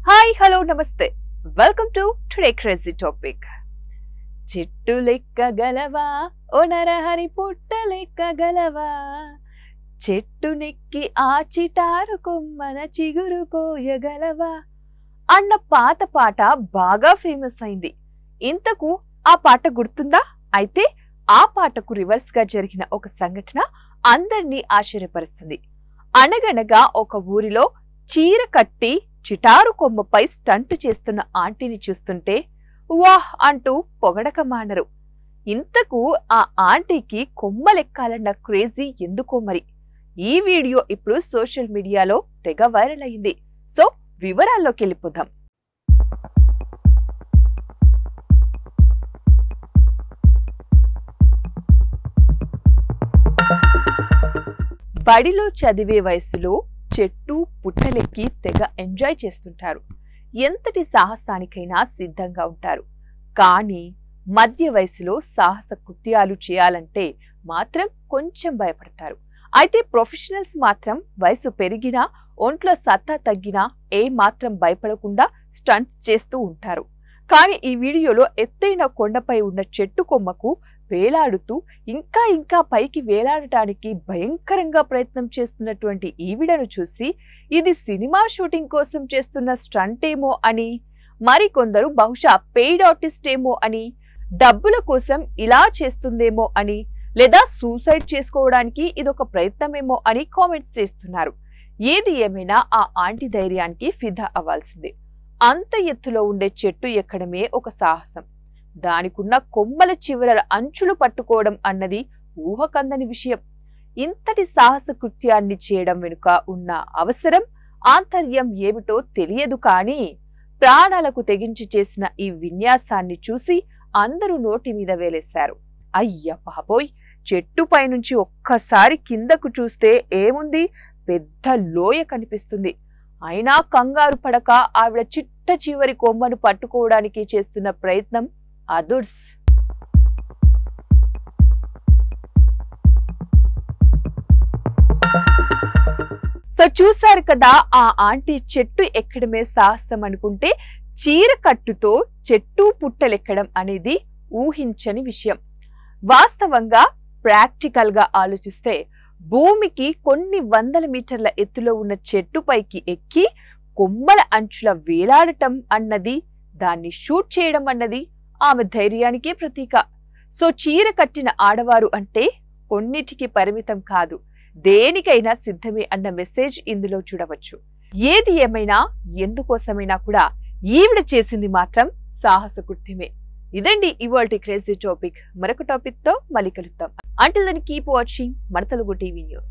Hi hello నమస్తే welcome to today crazy topic. చెట్టు లెక్కగలవా ఓ నరహరి పుట్ట లెక్కగలవా, చెట్టు నెక్కి ఆ చిటారు కొమ్మన చిగురు కోయగలవా అన్న పాట బాగా ఫేమస్ అయింది. ఇంతకు ఆ పాట గుర్తుందా? అయితే ఆ పాటకు రివర్స్ గా జరిగిన ఒక సంఘటన అందరినీ ఆశ్చర్యపరుస్తుంది. అనగనగా ఒక ఊరిలో చీర కట్టి చిటారు కొమ్మపై స్టంట్ చేస్తున్న ఆంటీని చూస్తుంటే వాహ్ అంటూ పొగడక మానరు. ఇంతకు ఆ ఆంటీకి కొమ్మలెక్కాలన్న క్రేజీ ఎందుకో మరి. ఈ వీడియో ఇప్పుడు సోషల్ మీడియాలో తెగ వైరల్ అయింది. సో వివరాల్లోకి వెళ్ళిపోదాం. బడిలో చదివే వయసులో చెట్టు పుట్టలెక్కి తెగ ఎంజాయ్ చేస్తుంటారు. ఎంతటి సాహసానికైనా సిద్ధంగా ఉంటారు. కానీ మధ్య వయసులో సాహస కృత్యాలు చేయాలంటే మాత్రం కొంచెం భయపడతారు. అయితే ప్రొఫెషనల్స్ మాత్రం వయసు పెరిగినా ఒంట్లో సత్తా తగ్గినా ఏ మాత్రం భయపడకుండా స్టంట్స్ చేస్తూ ఉంటారు. కానీ ఈ వీడియోలో ఎత్తైన కొండపై ఉన్న చెట్టు కొమ్మకు వేలాడుతూ ఇంకా పైకి వేలాడటానికి భయంకరంగా ప్రయత్నం చేస్తున్నటువంటి ఈవిడను చూసి ఇది సినిమా షూటింగ్ కోసం చేస్తున్న స్టంట్ ఏమో అని, మరికొందరు బహుశా పెయిడ్ ఆర్టిస్ట్ ఏమో అని, డబ్బుల కోసం ఇలా చేస్తుందేమో అని, లేదా సూసైడ్ చేసుకోవడానికి ఇదొక ప్రయత్నమేమో అని కామెంట్స్ చేస్తున్నారు. ఏది ఏమైనా ఆ ఆంటీ ధైర్యానికి ఫిదా అవ్వాల్సిందే. అంత ఎత్తులో ఉండే చెట్టు ఎక్కడమే ఒక సాహసం. దానికున్న కొమ్మల చివరల అంచులు పట్టుకోవడం అన్నది ఊహకందని విషయం. ఇంతటి సాహస కృత్యాన్ని చేయడం వెనుక ఉన్న అవసరం ఆంతర్యం ఏమిటో తెలియదు. కానీ ప్రాణాలకు తెగించి చేసిన ఈ విన్యాసాన్ని చూసి అందరూ నోటి మీద వేలేశారు. అయ్య బాబోయ్, చెట్టుపై నుంచి ఒక్కసారి కిందకు చూస్తే ఏముంది, పెద్ద లోయ కనిపిస్తుంది. అయినా కంగారు పడక ఆవిడ చిట్ట చివరి కొమ్మను పట్టుకోవడానికి చేస్తున్న ప్రయత్నం అదుర్స్. సో చూశారు కదా, ఆ ఆంటీ చెట్టు ఎక్కడమే సాహసం అనుకుంటే చీర కట్టుతో చెట్టు పుట్టలెక్కడం అనేది ఊహించని విషయం. వాస్తవంగా ప్రాక్టికల్ గా ఆలోచిస్తే భూమికి కొన్ని వందల మీటర్ల ఎత్తులో ఉన్న చెట్టుపైకి ఎక్కి కొమ్మల అంచుల వేలాడటం అన్నది, దాన్ని షూట్ చేయడం అన్నది ఆమె ధైర్యానికే ప్రతీక. సో చీర కట్టిన ఆడవారు అంటే కొన్నిటికి పరిమితం కాదు, దేనికైనా సిద్ధమే అన్న మెసేజ్ ఇందులో చూడవచ్చు. ఏది ఏమైనా ఎందుకోసమైనా కూడా ఈవిడ చేసింది మాత్రం సాహస కృత్యమే. ఇదండి ఇవాల్టి క్రేజీ టాపిక్. మరొక టాపిక్ తో మళ్ళీ కలుద్దాం. అంటిల్ దెన్ కీప్ వాచింగ్ మన తెలుగు టీవీ న్యూస్.